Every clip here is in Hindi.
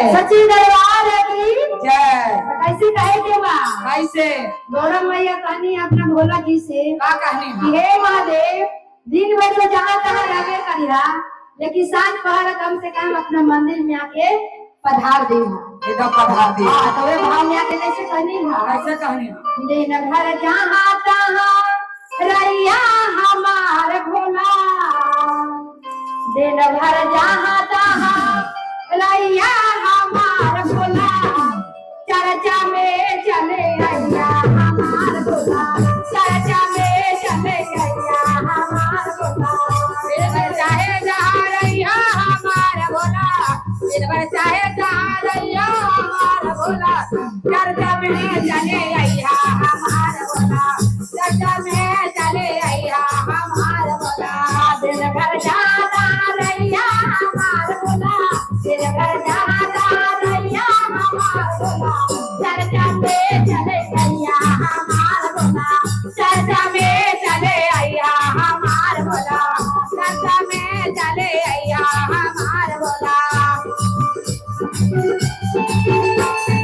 जय सच्ची दरबार की जय। कैसे कहे के बा कैसे गौरव मैया कहनी अपना भोला जी से का कहनी कि हे महादेव दिन भर तो जहाँ तहाँ रहे करिहा लेकिन सांझ पहर कम से कम अपना मंदिर में आके पधार दी एकदम पधार दी। हाँ तो वे भाव में आके कैसे कहनी कैसे कहनी दिन भर जहाँ तहाँ रैया हमार भोला दिन भर जहाँ तहाँ रैया हमार भोला चर्चा में चले अइया हमार भोला चर्चा में चले अइया हमार भोला दिन भर चाहे जहाँ रैया हमार भोला दिन भर चाहे जहाँ रैया हमार भोला चर्चा में चले अइया हमार भोला चर्चा में चले अइया हमार भोला दिन भर जाता रैया हमार भोला दिन भर जाता रैया हमार भोला चर्चा में चले अइया हमार भोला चर्चा में चले अइया हमार भोला चर्चा में चले अइया हमार भोला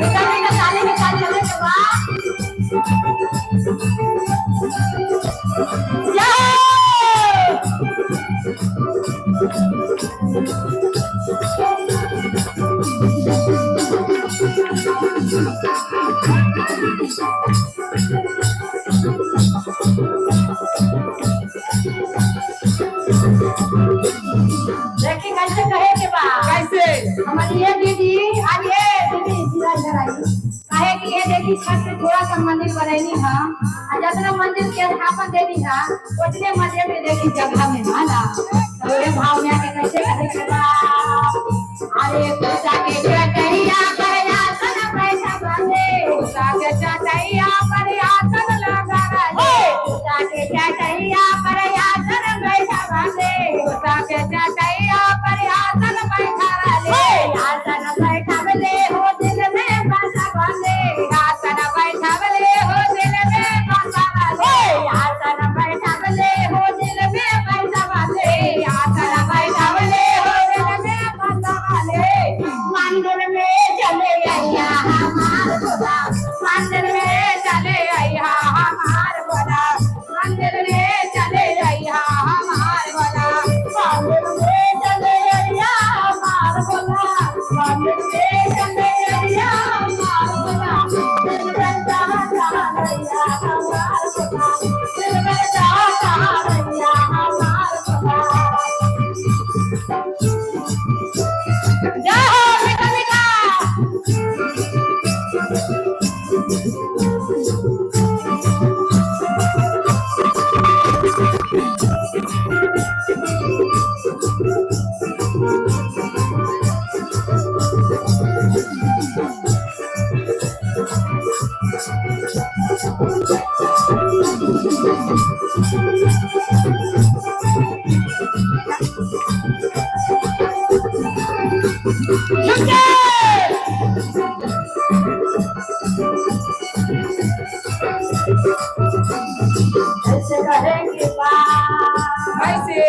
बेटा बेटा ताले में ताले लगे के बा देखी कैसे कहे के बा कैसे हमारी ये दीदी आज ये दीदी इधर इधर आई काहे कि ये देखी छत पे थोड़ा सा मंदिर बनैनी है और जितना मंदिर के स्थापन देनी है उतने मंदिर में देखी जगह में है ना थोड़े भाव में आके कैसे कहे के बा अरे पूजा के चटैया पर आसन पैसा बंदे पूजा के चटैया पर आसन लगा रे पूजा के चटैया पर आसन पैसा बंदे पूजा के चटैया पर आसन बैठा ले आसन बैठावले हो दिल में बसावले आसन बैठावले हो दिल में बसावले आसन बैठावले हो दिल में बसावले आसन बैठावले हो दिल में बसावले मंदिर में चले अइया हमार भोला मंदिर में चले अइया हमार भोला मंदिर में चले अइया हमार भोला मंदिर में चले अइया हमार भोला मंदिर में चले अइया हमार भोला दिल में चाहता रैया हमार भोला दिल में चाहता रैया हमार भोला जय हो बेटा बेटा कैसे कहेंगे बा कैसे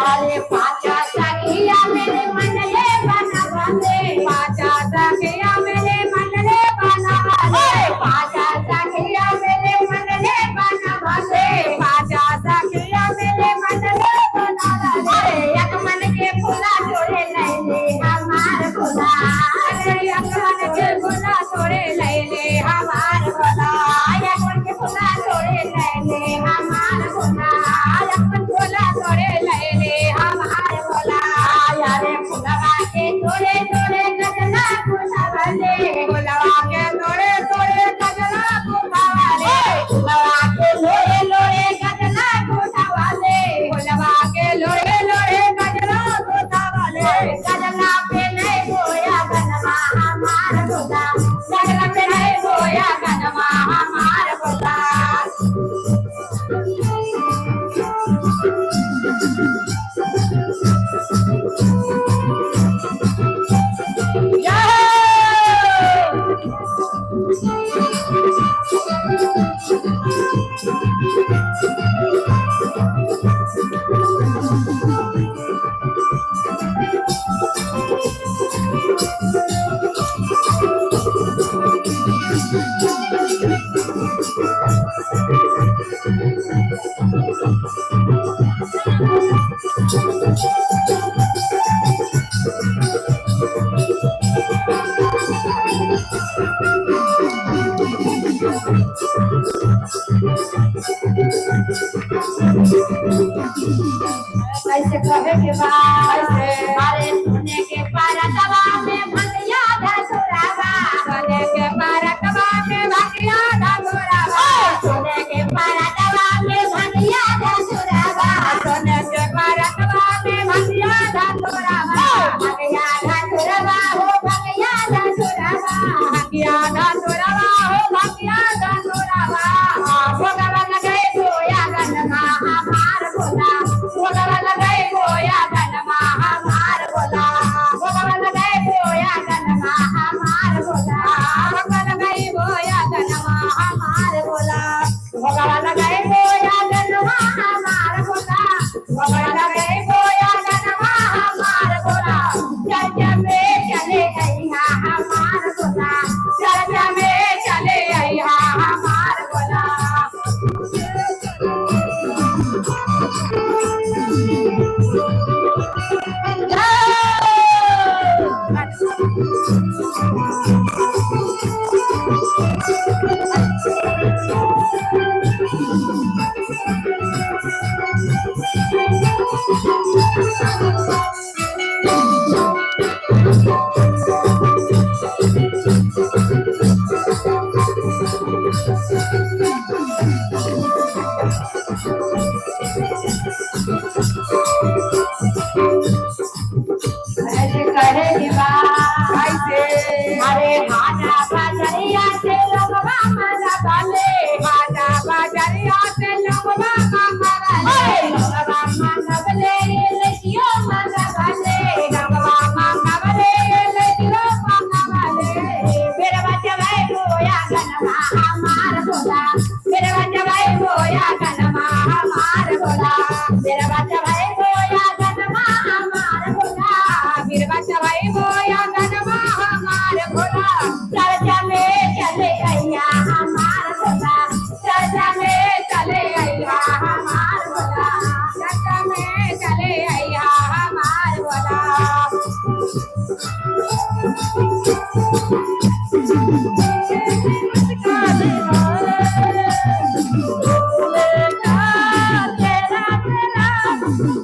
अरे पाचा सखिया मेरे मन ले बना बंदे पाचा सखिया मेरे मन ले बना बंदे पाचा सखिया मेरे मन ले बना बंदे पाचा सखिया मेरे मन ले बना बंदे एक मन के फूला जोड़े नहीं हमार फूला चर्चा में चले अइहा हमार भोला चर्चा में चले अइहा हमार भोला ऐसे कहे कैसे अरे हाजा बजरिया से लगवा मजा बाले बाजा बाजरिया से लगवा मांगले लगवा मंगले लेकियो मजा बाले लगवा मांगले लेकियो मांगले मेरे बच्चे भाई गोया गनमा हमार भोला मेरे बच्चे भाई गोया गनमा हमार भोला मेरे बच्चे भाई गोया गनमा हमार भोला फिर बच्चा भाई बोया गनमा हमार भोला चर्चा में चले अइया हमार भोला चर्चा में चले अइहा हमार भोला चर्चा में चले अइहा हमार भोला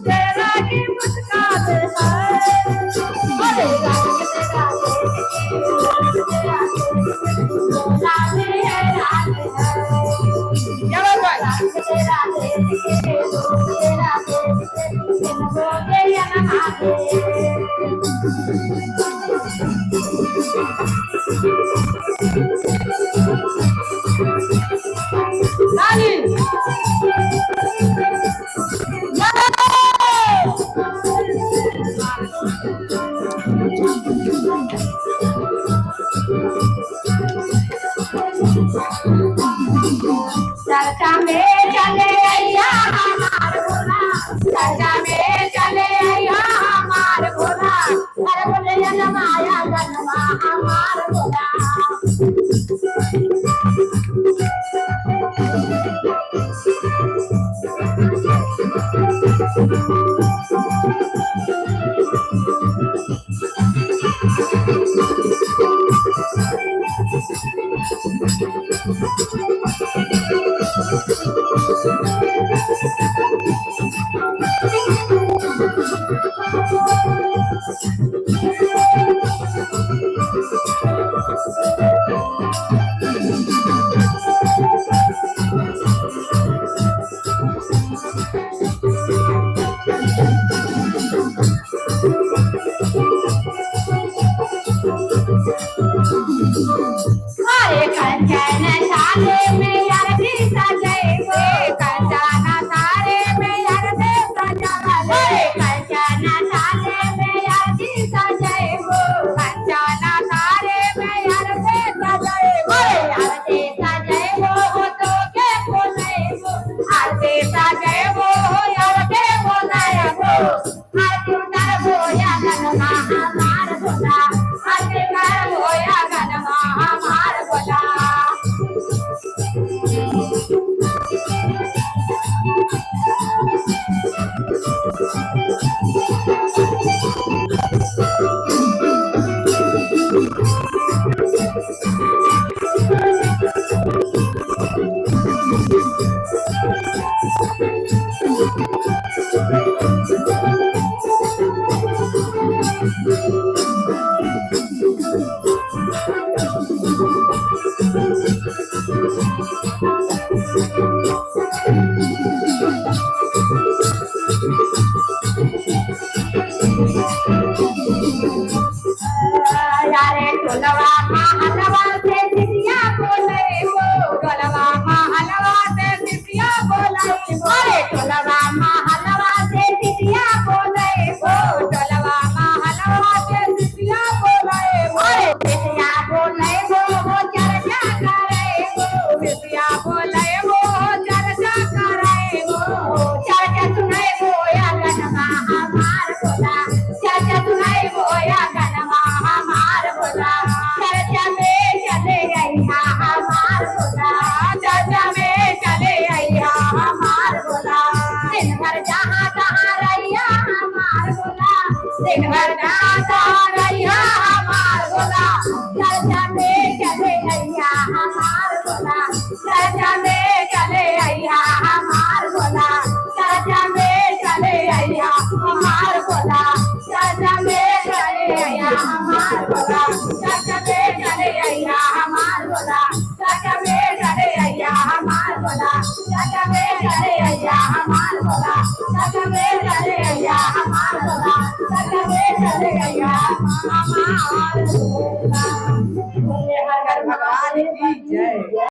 तेरा की मुस्कान लाली चर्चा में चले अइया हमार भोला चर्चा में चले अइहा हमार भोला अरे बोले जनमाया गनमा हमार भोला अरे कंचन साले में यार दी सजैबो कंचन सारे में यार दे सजाले कंचन साले में यार दी सजैबो कंचन सारे में यार दे सजाले यार दे सजैबो हो तो के बोलैबो आरती सजेबो यार के बोलायबो आरती उतारबो या गनमा हमार भोला आरती करबो या गनमा हमार भोला यारे टोलवा महलवा से सिटिया बोलैबो टोलवा महलवा से सिटिया बोलाइबो अरे टोलवा महलवा से सिटिया बोलैबो टोलवा महलवा से सिटिया बोलाइबो अरे सिटिया बोलैबो हो चर्चा करैबो सिटिया बोलाइबो चर्चा कराइबो चर्चा सुनैबो या गनमा हमार भोला चर्चा सुनैबो होया गनवा हमार बोला चर्चा में चले अइहा हमार बोला चर्चा में चले अइहा हमार बोला दिन भर जहाँ तहाँ रहिया हमार बोला दिन भर जहाँ तहाँ रहिया हमार बोला चर्चा में चले अइहा हमार बोला चर्चा में चले अइहा हमार बोला चर्चा में चले अइहा हमार बोला चर्चा में चले अइहा हमार बोला चर्चा में चले अइहा हमार बोला चर्चा में चले अइहा हमार बोला चर्चा में चले अइहा हमार बोला चर्चा में चले अइहा हमार बोला चर्चा में चले अइहा हमार बोला। भगवान की जय।